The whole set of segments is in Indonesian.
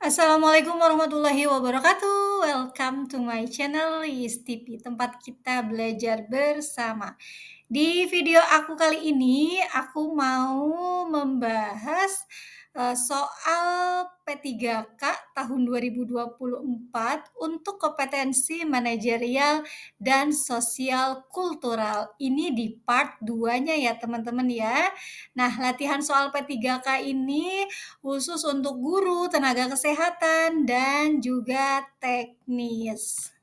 Assalamualaikum warahmatullahi wabarakatuh. Welcome to my channel Is TV, tempat kita belajar bersama. Di video aku kali ini, aku mau membahas soal P3K tahun 2024 untuk kompetensi manajerial dan sosial kultural. Ini di part 2-nya ya teman-teman ya. Nah, latihan soal P3K ini khusus untuk guru, tenaga kesehatan, dan juga teknis.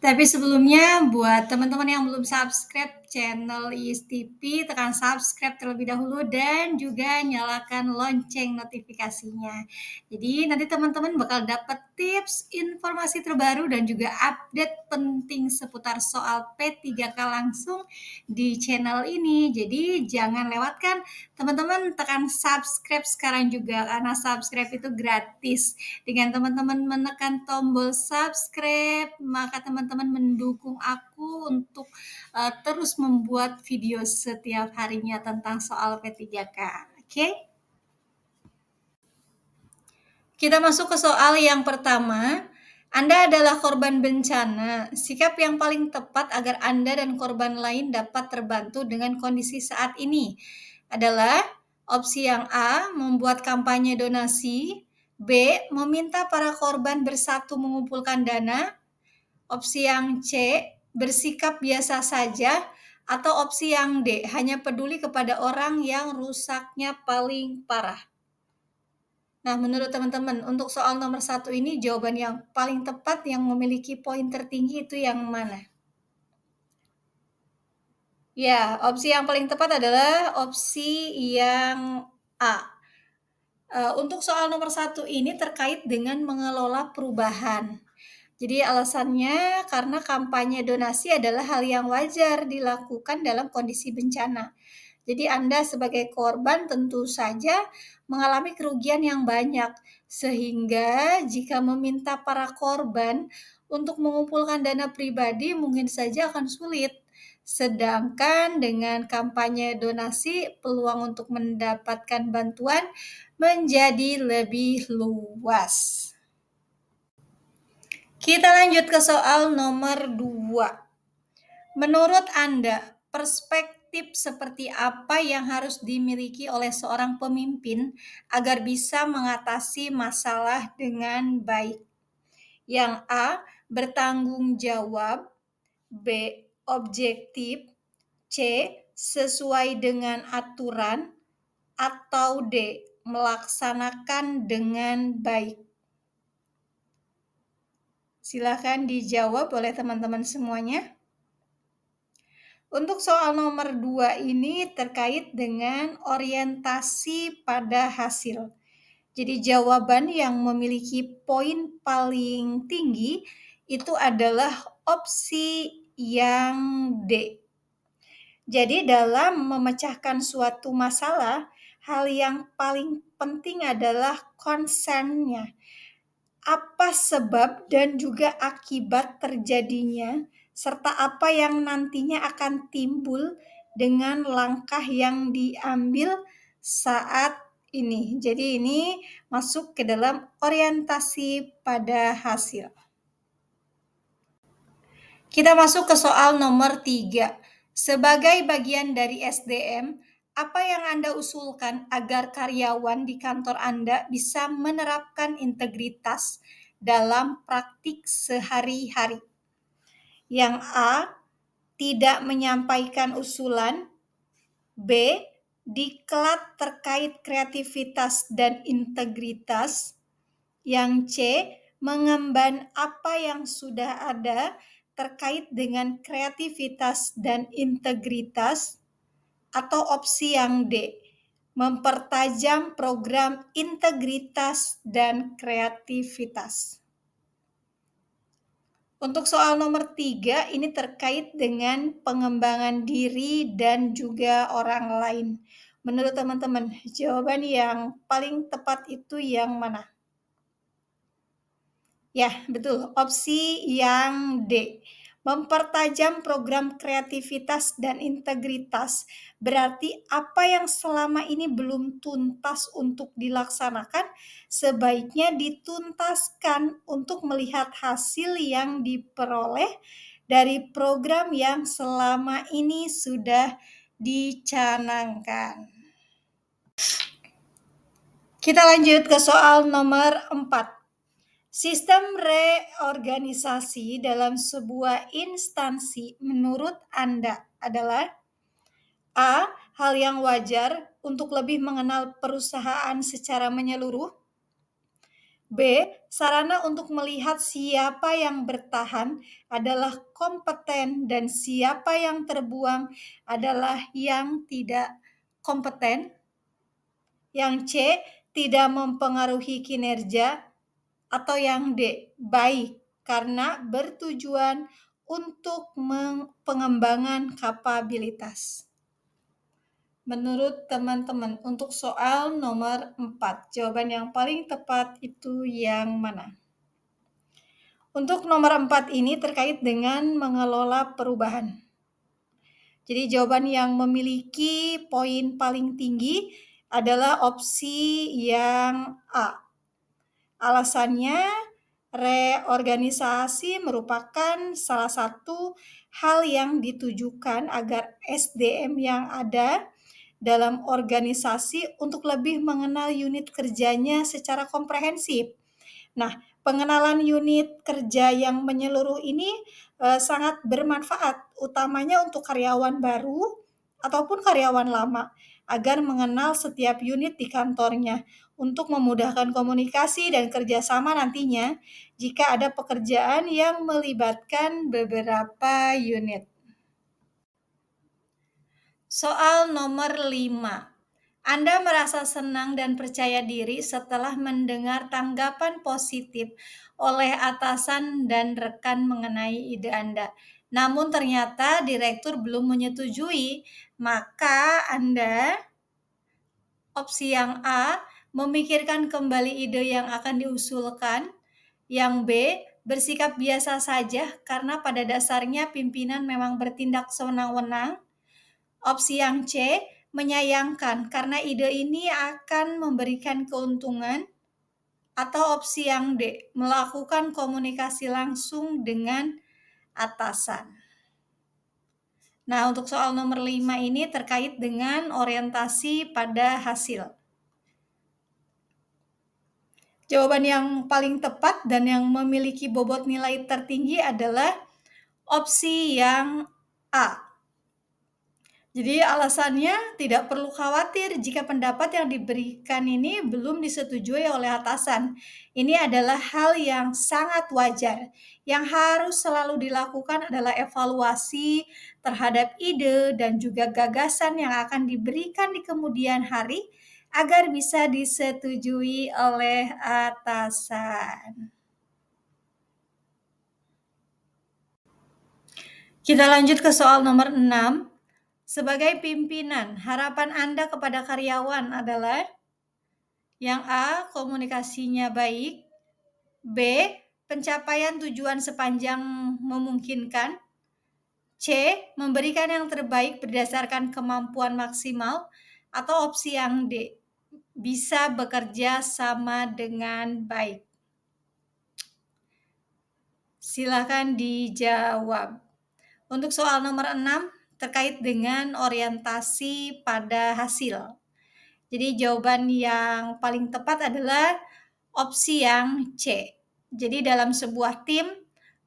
Tapi sebelumnya buat teman-teman yang belum subscribe channel IS TV, tekan subscribe terlebih dahulu dan juga nyalakan lonceng notifikasinya. Jadi nanti teman-teman bakal dapat tips, informasi terbaru dan juga update penting seputar soal P3K langsung di channel ini. Jadi jangan lewatkan, teman-teman tekan subscribe sekarang juga karena subscribe itu gratis. Dengan teman-teman menekan tombol subscribe, maka teman-teman mendukung aku untuk terus membuat video setiap harinya tentang soal P3K. Oke? Kita masuk ke soal yang pertama. Anda adalah korban bencana. Sikap yang paling tepat agar Anda dan korban lain dapat terbantu dengan kondisi saat ini adalah opsi yang A, membuat kampanye donasi, B, meminta para korban bersatu mengumpulkan dana, opsi yang C, bersikap biasa saja, atau opsi yang D, hanya peduli kepada orang yang rusaknya paling parah. Nah, menurut teman-teman, untuk soal nomor 1 ini jawaban yang paling tepat yang memiliki poin tertinggi itu yang mana? Ya, opsi yang paling tepat adalah opsi yang A. Untuk soal nomor 1 ini terkait dengan mengelola perubahan. Jadi alasannya karena kampanye donasi adalah hal yang wajar dilakukan dalam kondisi bencana. Jadi Anda sebagai korban tentu saja mengalami kerugian yang banyak, sehingga jika meminta para korban untuk mengumpulkan dana pribadi mungkin saja akan sulit. Sedangkan dengan kampanye donasi, peluang untuk mendapatkan bantuan menjadi lebih luas. Kita lanjut ke soal nomor 2. Menurut Anda, perspektif seperti apa yang harus dimiliki oleh seorang pemimpin agar bisa mengatasi masalah dengan baik? Yang A, bertanggung jawab, B, objektif, C, sesuai dengan aturan, atau D, melaksanakan dengan baik. Silakan dijawab oleh teman-teman semuanya. Untuk soal nomor 2 ini terkait dengan orientasi pada hasil. Jadi jawaban yang memiliki poin paling tinggi itu adalah opsi yang D. Jadi dalam memecahkan suatu masalah, hal yang paling penting adalah concern-nya. Apa sebab dan juga akibat terjadinya, serta apa yang nantinya akan timbul dengan langkah yang diambil saat ini. Jadi ini masuk ke dalam orientasi pada hasil. Kita masuk ke soal nomor 3. Sebagai bagian dari SDM, apa yang Anda usulkan agar karyawan di kantor Anda bisa menerapkan integritas dalam praktik sehari-hari? Yang A, tidak menyampaikan usulan. B, diklat terkait kreativitas dan integritas. Yang C, mengemban apa yang sudah ada terkait dengan kreativitas dan integritas, atau opsi yang D, mempertajam program integritas dan kreativitas. Untuk soal nomor 3, ini terkait dengan pengembangan diri dan juga orang lain. Menurut teman-teman, jawaban yang paling tepat itu yang mana? Ya, betul. Opsi yang D. Mempertajam program kreativitas dan integritas berarti apa yang selama ini belum tuntas untuk dilaksanakan sebaiknya dituntaskan untuk melihat hasil yang diperoleh dari program yang selama ini sudah dicanangkan. Kita lanjut ke soal nomor 4. Sistem reorganisasi dalam sebuah instansi menurut Anda adalah A. Hal yang wajar untuk lebih mengenal perusahaan secara menyeluruh. B. Sarana untuk melihat siapa yang bertahan adalah kompeten dan siapa yang terbuang adalah yang tidak kompeten. Yang C. Tidak mempengaruhi kinerja. Atau yang D, baik, karena bertujuan untuk pengembangan kapabilitas. Menurut teman-teman, untuk soal nomor 4, jawaban yang paling tepat itu yang mana? Untuk nomor 4 ini terkait dengan mengelola perubahan. Jadi jawaban yang memiliki poin paling tinggi adalah opsi yang A. Alasannya, reorganisasi merupakan salah satu hal yang ditujukan agar SDM yang ada dalam organisasi untuk lebih mengenal unit kerjanya secara komprehensif. Nah, pengenalan unit kerja yang menyeluruh ini sangat bermanfaat, utamanya untuk karyawan baru ataupun karyawan lama, agar mengenal setiap unit di kantornya untuk memudahkan komunikasi dan kerjasama nantinya jika ada pekerjaan yang melibatkan beberapa unit. Soal nomor 5. Anda merasa senang dan percaya diri setelah mendengar tanggapan positif oleh atasan dan rekan mengenai ide Anda. Namun ternyata direktur belum menyetujui, maka Anda opsi yang A, memikirkan kembali ide yang akan diusulkan. Yang B, bersikap biasa saja karena pada dasarnya pimpinan memang bertindak sewenang-wenang. Opsi yang C, menyayangkan karena ide ini akan memberikan keuntungan. Atau opsi yang D, melakukan komunikasi langsung dengan atasan. Nah, untuk soal nomor 5 ini terkait dengan orientasi pada hasil. Jawaban yang paling tepat dan yang memiliki bobot nilai tertinggi adalah opsi yang A. Jadi alasannya tidak perlu khawatir jika pendapat yang diberikan ini belum disetujui oleh atasan. Ini adalah hal yang sangat wajar. Yang harus selalu dilakukan adalah evaluasi terhadap ide dan juga gagasan yang akan diberikan di kemudian hari agar bisa disetujui oleh atasan. Kita lanjut ke soal nomor 6. Sebagai pimpinan, harapan Anda kepada karyawan adalah yang A, komunikasinya baik, B, pencapaian tujuan sepanjang memungkinkan, C, memberikan yang terbaik berdasarkan kemampuan maksimal, atau opsi yang D, bisa bekerja sama dengan baik. Silakan dijawab. Untuk soal nomor 6, terkait dengan orientasi pada hasil. Jadi jawaban yang paling tepat adalah opsi yang C. Jadi dalam sebuah tim,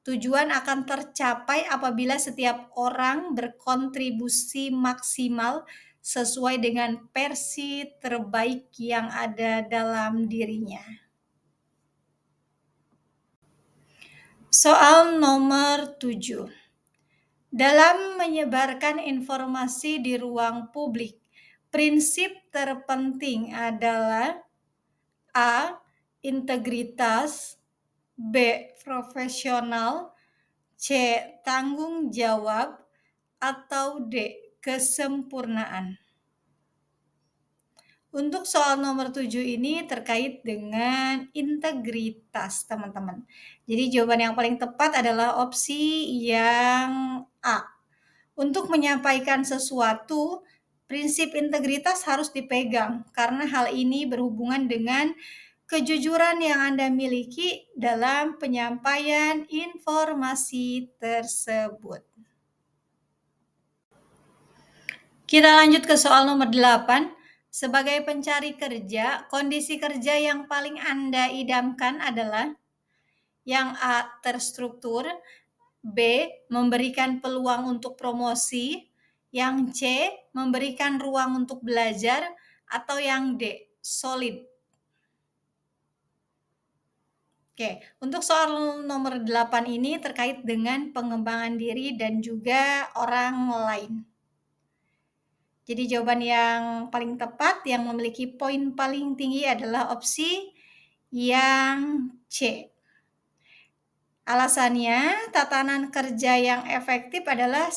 tujuan akan tercapai apabila setiap orang berkontribusi maksimal sesuai dengan versi terbaik yang ada dalam dirinya. Soal nomor 7. Dalam menyebarkan informasi di ruang publik, prinsip terpenting adalah A. Integritas, B. Profesional, C. Tanggung jawab, atau D. Kesempurnaan. Untuk soal nomor 7 ini terkait dengan integritas, teman-teman. Jadi jawaban yang paling tepat adalah opsi yang A. Untuk menyampaikan sesuatu, prinsip integritas harus dipegang karena hal ini berhubungan dengan kejujuran yang Anda miliki dalam penyampaian informasi tersebut. Kita lanjut ke soal nomor 8. Sebagai pencari kerja, kondisi kerja yang paling Anda idamkan adalah yang A. Terstruktur, B. Memberikan peluang untuk promosi, yang C. Memberikan ruang untuk belajar, atau yang D. Solid. Oke, untuk soal nomor 8 ini terkait dengan pengembangan diri dan juga orang lain. Jadi jawaban yang paling tepat yang memiliki poin paling tinggi adalah opsi yang C. Alasannya, tatanan kerja yang efektif adalah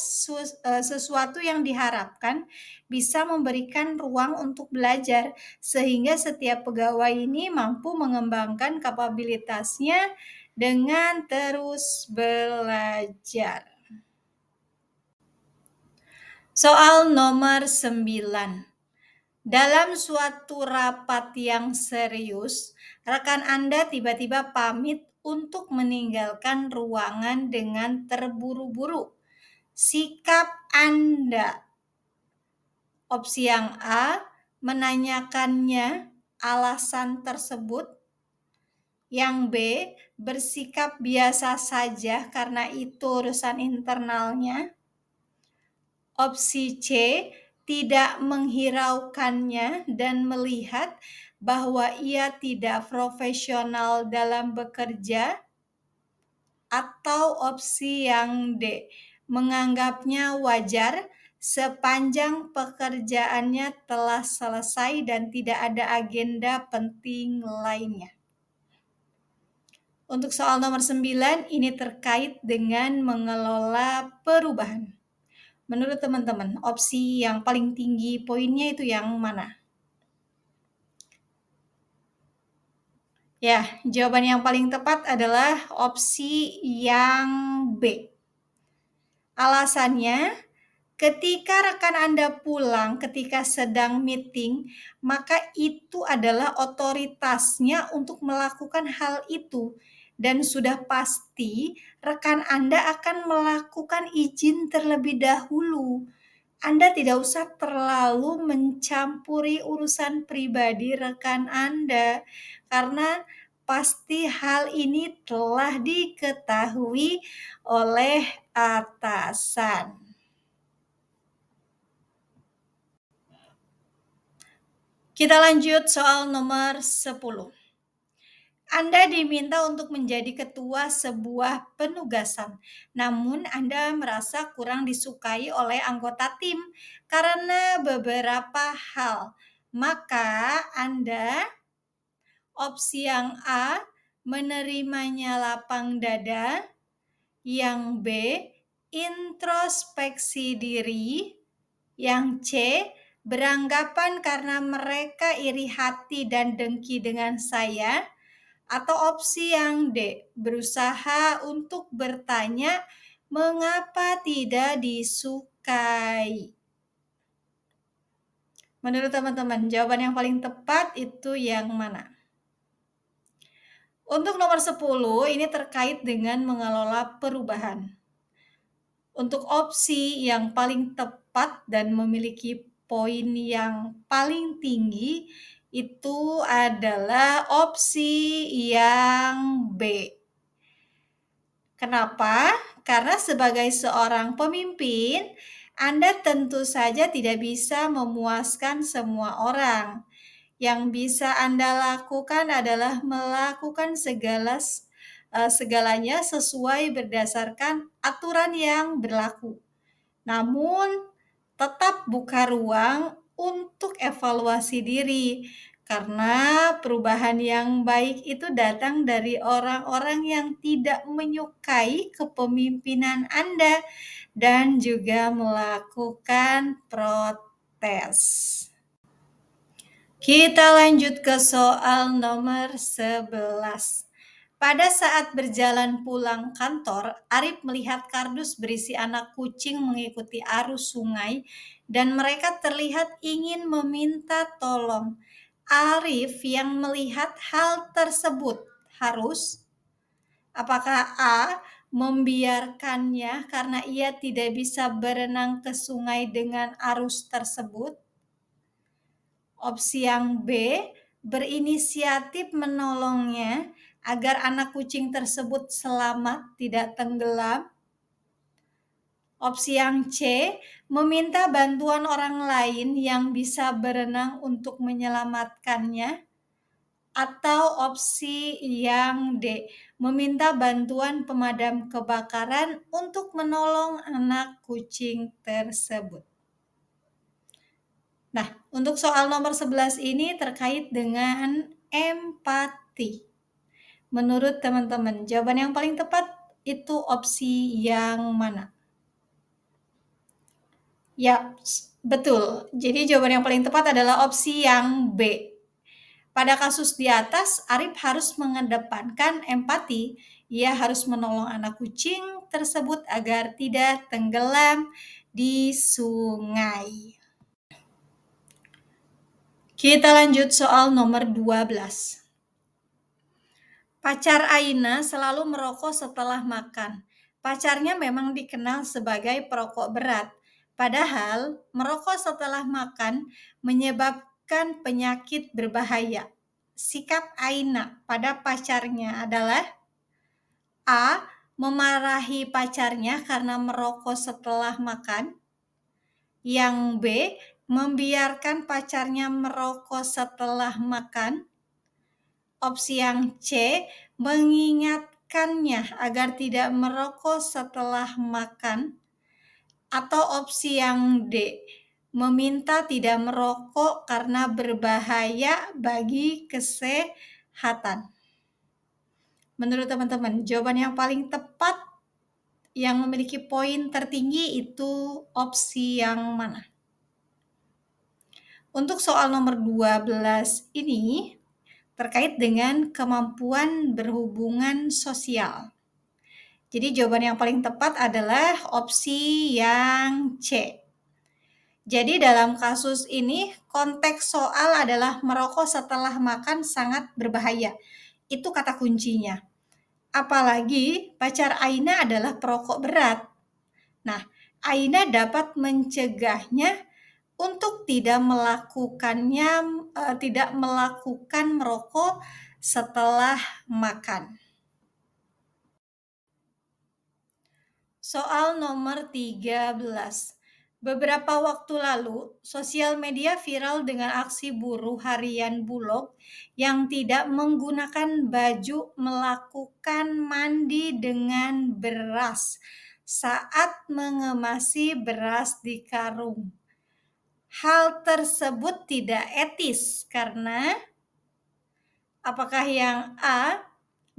sesuatu yang diharapkan bisa memberikan ruang untuk belajar, sehingga setiap pegawai ini mampu mengembangkan kapabilitasnya dengan terus belajar. Soal nomor 9. Dalam suatu rapat yang serius, rekan Anda tiba-tiba pamit untuk meninggalkan ruangan dengan terburu-buru. Sikap Anda. Opsi yang A, menanyakannya alasan tersebut. Yang B, bersikap biasa saja karena itu urusan internalnya. Opsi C, tidak menghiraukannya dan melihat bahwa ia tidak profesional dalam bekerja. Atau opsi yang D, menganggapnya wajar sepanjang pekerjaannya telah selesai dan tidak ada agenda penting lainnya. Untuk soal nomor 9, ini terkait dengan mengelola perubahan. Menurut teman-teman, opsi yang paling tinggi poinnya itu yang mana? Ya, jawaban yang paling tepat adalah opsi yang B. Alasannya, ketika rekan Anda pulang ketika sedang meeting, maka itu adalah otoritasnya untuk melakukan hal itu. Dan sudah pasti rekan Anda akan melakukan izin terlebih dahulu. Anda tidak usah terlalu mencampuri urusan pribadi rekan Anda, karena pasti hal ini telah diketahui oleh atasan. Kita lanjut soal nomor 10. Anda diminta untuk menjadi ketua sebuah penugasan, namun Anda merasa kurang disukai oleh anggota tim karena beberapa hal. Maka Anda, opsi yang A, menerimanya lapang dada, yang B, introspeksi diri, yang C, beranggapan karena mereka iri hati dan dengki dengan saya, atau opsi yang D, berusaha untuk bertanya mengapa tidak disukai. Menurut teman-teman, jawaban yang paling tepat itu yang mana? Untuk nomor 10, ini terkait dengan mengelola perubahan. Untuk opsi yang paling tepat dan memiliki poin yang paling tinggi itu adalah opsi yang B. Kenapa? Karena sebagai seorang pemimpin, Anda tentu saja tidak bisa memuaskan semua orang. Yang bisa Anda lakukan adalah melakukan segalanya sesuai berdasarkan aturan yang berlaku. Namun, tetap buka ruang untuk evaluasi diri, karena perubahan yang baik itu datang dari orang-orang yang tidak menyukai kepemimpinan Anda dan juga melakukan protes. Kita lanjut ke soal nomor 11. Pada saat berjalan pulang kantor, Arif melihat kardus berisi anak kucing mengikuti arus sungai dan mereka terlihat ingin meminta tolong. Arif yang melihat hal tersebut harus apakah A. membiarkannya karena ia tidak bisa berenang ke sungai dengan arus tersebut? Opsi yang B, berinisiatif menolongnya agar anak kucing tersebut selamat tidak tenggelam. Opsi yang C, meminta bantuan orang lain yang bisa berenang untuk menyelamatkannya. Atau opsi yang D, meminta bantuan pemadam kebakaran untuk menolong anak kucing tersebut. Nah, untuk soal nomor 11 ini terkait dengan empati. Menurut teman-teman, jawaban yang paling tepat itu opsi yang mana? Ya, betul. Jadi jawaban yang paling tepat adalah opsi yang B. Pada kasus di atas, Arif harus mengedepankan empati. Ia harus menolong anak kucing tersebut agar tidak tenggelam di sungai. Kita lanjut soal nomor 12. Pacar Aina selalu merokok setelah makan. Pacarnya memang dikenal sebagai perokok berat. Padahal merokok setelah makan menyebabkan penyakit berbahaya. Sikap Aina pada pacarnya adalah A. Memarahi pacarnya karena merokok setelah makan. Yang B. Membiarkan pacarnya merokok setelah makan. Opsi yang C, mengingatkannya agar tidak merokok setelah makan. Atau opsi yang D, meminta tidak merokok karena berbahaya bagi kesehatan. Menurut teman-teman, jawaban yang paling tepat yang memiliki poin tertinggi itu opsi yang mana? Untuk soal nomor 12 ini terkait dengan kemampuan berhubungan sosial. Jadi jawaban yang paling tepat adalah opsi yang C. Jadi dalam kasus ini konteks soal adalah merokok setelah makan sangat berbahaya. Itu kata kuncinya. Apalagi pacar Aina adalah perokok berat. Nah, Aina dapat mencegahnya untuk tidak melakukan merokok setelah makan. Soal nomor 13. Beberapa waktu lalu, sosial media viral dengan aksi buruh harian Bulog yang tidak menggunakan baju melakukan mandi dengan beras saat mengemasi beras di karung. Hal tersebut tidak etis karena apakah yang A,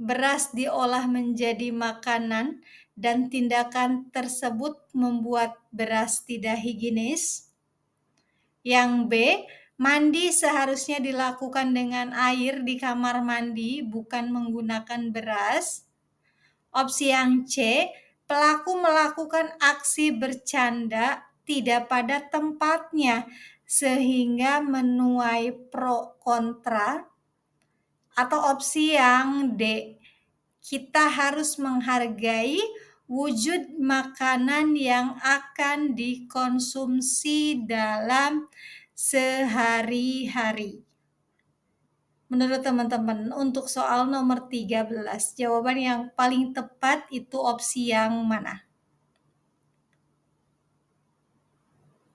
beras diolah menjadi makanan dan tindakan tersebut membuat beras tidak higienis? Yang B, mandi seharusnya dilakukan dengan air di kamar mandi, bukan menggunakan beras? Opsi yang C, pelaku melakukan aksi bercanda tidak pada tempatnya sehingga menuai pro kontra? Atau opsi yang D, kita harus menghargai wujud makanan yang akan dikonsumsi dalam sehari-hari. Menurut teman-teman, untuk soal nomor 13, jawaban yang paling tepat itu opsi yang mana?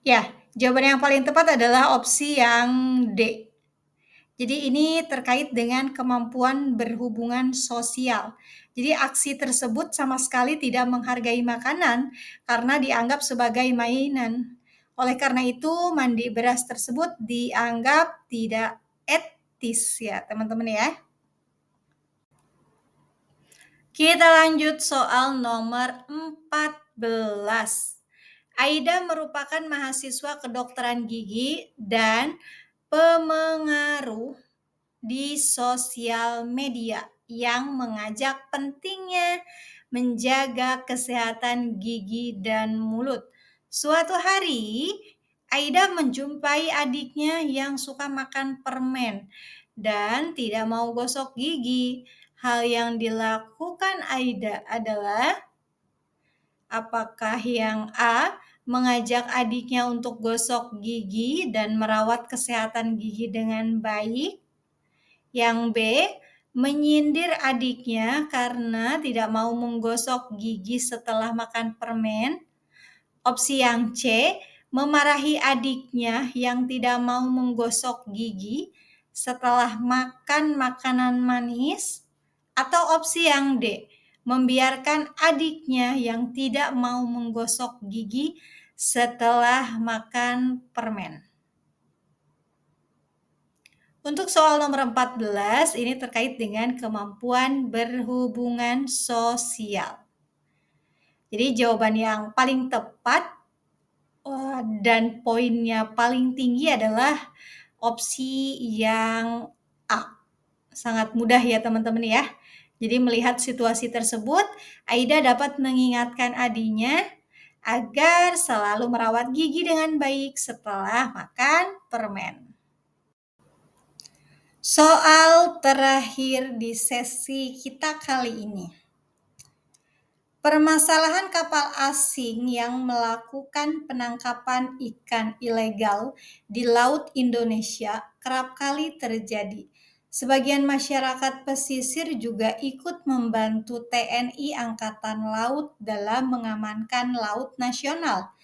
Ya, jawaban yang paling tepat adalah opsi yang D. Jadi ini terkait dengan kemampuan berhubungan sosial. Jadi aksi tersebut sama sekali tidak menghargai makanan karena dianggap sebagai mainan. Oleh karena itu, mandi beras tersebut dianggap tidak etis ya, teman-teman ya. Kita lanjut soal nomor 14. Aida merupakan mahasiswa kedokteran gigi dan Pemengaruh di sosial media yang mengajak pentingnya menjaga kesehatan gigi dan mulut. Suatu hari, Aida menjumpai adiknya yang suka makan permen dan tidak mau gosok gigi. Hal yang dilakukan Aida adalah apakah yang A mengajak adiknya untuk gosok gigi dan merawat kesehatan gigi dengan baik? Yang B, menyindir adiknya karena tidak mau menggosok gigi setelah makan permen. Opsi yang C, memarahi adiknya yang tidak mau menggosok gigi setelah makan makanan manis. Atau opsi yang D, membiarkan adiknya yang tidak mau menggosok gigi setelah makan permen. Untuk soal nomor 14, ini terkait dengan kemampuan berhubungan sosial. Jadi jawaban yang paling tepat dan poinnya paling tinggi adalah opsi yang A. Sangat mudah ya teman-teman ya. Jadi melihat situasi tersebut, Aida dapat mengingatkan adiknya agar selalu merawat gigi dengan baik setelah makan permen. Soal terakhir di sesi kita kali ini. Permasalahan kapal asing yang melakukan penangkapan ikan ilegal di Laut Indonesia kerap kali terjadi. Sebagian masyarakat pesisir juga ikut membantu TNI Angkatan Laut dalam mengamankan laut nasional.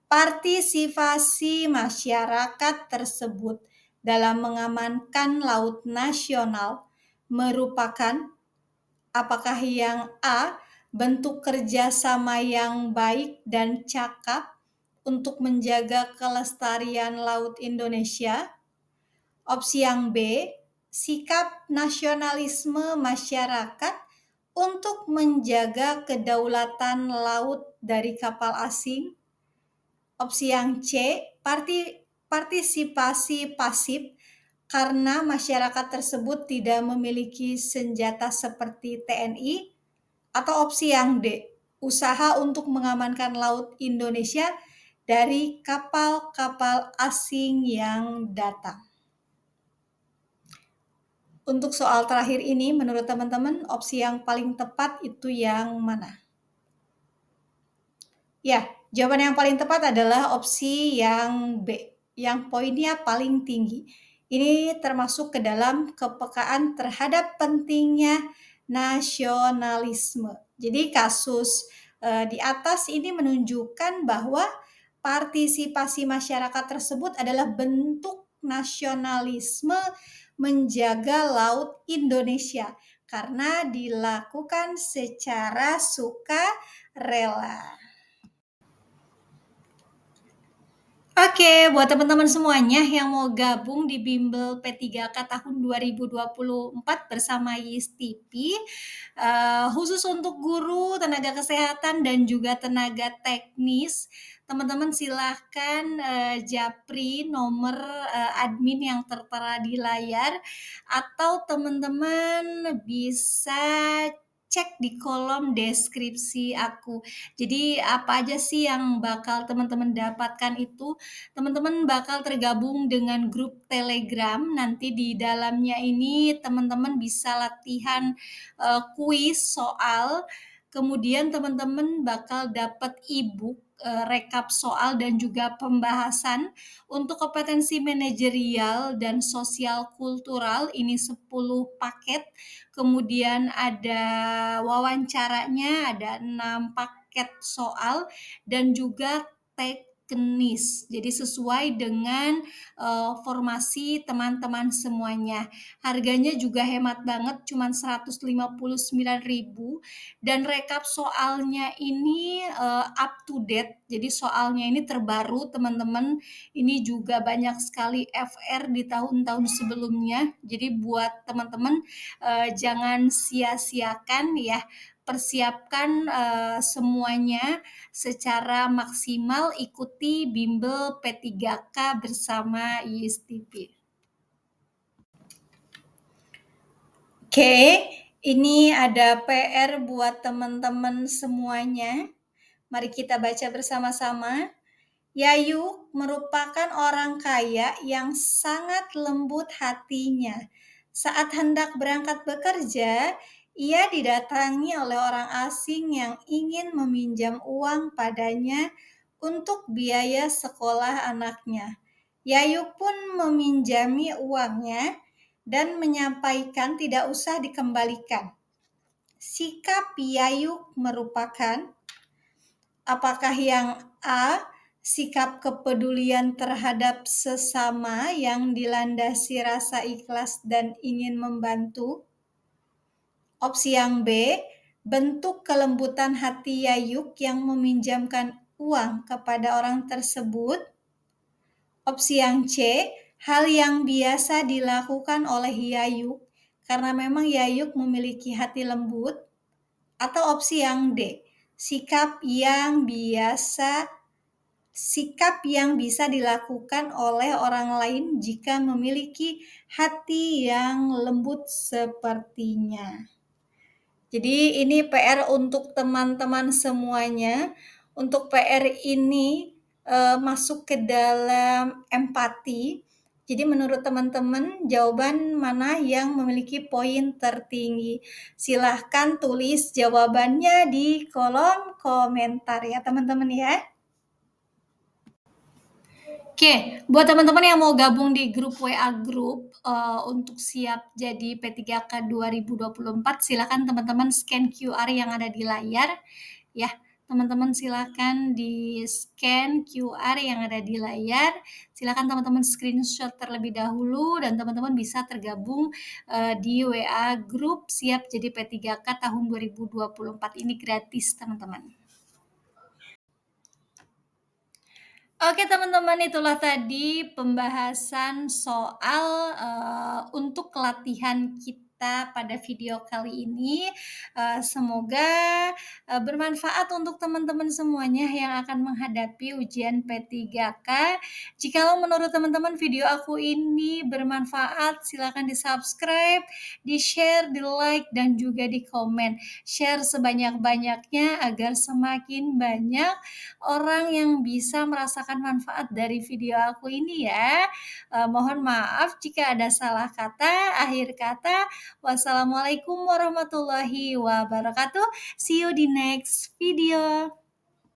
Partisipasi masyarakat tersebut dalam mengamankan laut nasional merupakan apakah yang A, bentuk kerjasama yang baik dan cakap untuk menjaga kelestarian laut Indonesia? Opsi yang B, sikap nasionalisme masyarakat untuk menjaga kedaulatan laut dari kapal asing? Opsi yang C, partisipasi pasif karena masyarakat tersebut tidak memiliki senjata seperti TNI. Atau opsi yang D, usaha untuk mengamankan laut Indonesia dari kapal-kapal asing yang datang. Untuk soal terakhir ini, menurut teman-teman, opsi yang paling tepat itu yang mana? Ya, jawaban yang paling tepat adalah opsi yang B, yang poinnya paling tinggi. Ini termasuk ke dalam kepekaan terhadap pentingnya nasionalisme. Jadi kasus di atas ini menunjukkan bahwa partisipasi masyarakat tersebut adalah bentuk nasionalisme menjaga laut Indonesia karena dilakukan secara sukarela. Oke, buat teman-teman semuanya yang mau gabung di Bimbel P3K tahun 2024 bersama YISTIPI, khusus untuk guru, tenaga kesehatan, dan juga tenaga teknis, teman-teman silahkan japri nomor admin yang tertera di layar, atau teman-teman bisa cek di kolom deskripsi aku. Jadi apa aja sih yang bakal teman-teman dapatkan itu, teman-teman bakal tergabung dengan grup Telegram. Nanti di dalamnya ini teman-teman bisa latihan kuis soal, kemudian teman-teman bakal dapat e-book rekap soal dan juga pembahasan. Untuk kompetensi manajerial dan sosial kultural ini 10 paket. Kemudian ada wawancaranya, ada 6 paket soal dan juga teknis. Jadi sesuai dengan formasi teman-teman semuanya. Harganya juga hemat banget, cuma 159.000, dan rekap soalnya ini up to date. Jadi soalnya ini terbaru teman-teman. Ini juga banyak sekali FR di tahun-tahun sebelumnya. Jadi buat teman-teman jangan sia-siakan ya, persiapkan semuanya secara maksimal, ikuti bimbel P3K bersama YISTIPI. Oke, ini ada PR buat teman-teman semuanya. Mari kita baca bersama-sama. Yayu merupakan orang kaya yang sangat lembut hatinya. Saat hendak berangkat bekerja, ia didatangi oleh orang asing yang ingin meminjam uang padanya untuk biaya sekolah anaknya. Yayu pun meminjami uangnya dan menyampaikan tidak usah dikembalikan. Sikap Yayu merupakan apakah yang A. Sikap kepedulian terhadap sesama yang dilandasi rasa ikhlas dan ingin membantu. Opsi yang B. Bentuk kelembutan hati Yayuk yang meminjamkan uang kepada orang tersebut. Opsi yang C. Hal yang biasa dilakukan oleh Yayuk karena memang Yayuk memiliki hati lembut. Atau opsi yang D. Sikap yang bisa dilakukan oleh orang lain jika memiliki hati yang lembut sepertinya. Jadi ini PR untuk teman-teman semuanya. Untuk PR ini masuk ke dalam empati. Jadi menurut teman-teman jawaban mana yang memiliki poin tertinggi? Silahkan tulis jawabannya di kolom komentar ya teman-teman ya. Oke, buat teman-teman yang mau gabung di grup WA grup untuk siap jadi P3K 2024, silakan teman-teman scan QR yang ada di layar ya. Teman-teman silakan di scan QR yang ada di layar. Silakan teman-teman screenshot terlebih dahulu dan teman-teman bisa tergabung di WA grup siap jadi P3K tahun 2024 ini gratis teman-teman. Oke teman-teman, itulah tadi pembahasan soal untuk latihan kita pada video kali ini. Semoga bermanfaat untuk teman-teman semuanya yang akan menghadapi ujian P3K. Jikalau menurut teman-teman video aku ini bermanfaat, silakan di-subscribe, di-share, di-like, dan juga di-komen. Share sebanyak-banyaknya agar semakin banyak orang yang bisa merasakan manfaat dari video aku ini ya. Mohon maaf jika ada salah kata. Akhir kata, wassalamualaikum warahmatullahi wabarakatuh. See you di next video.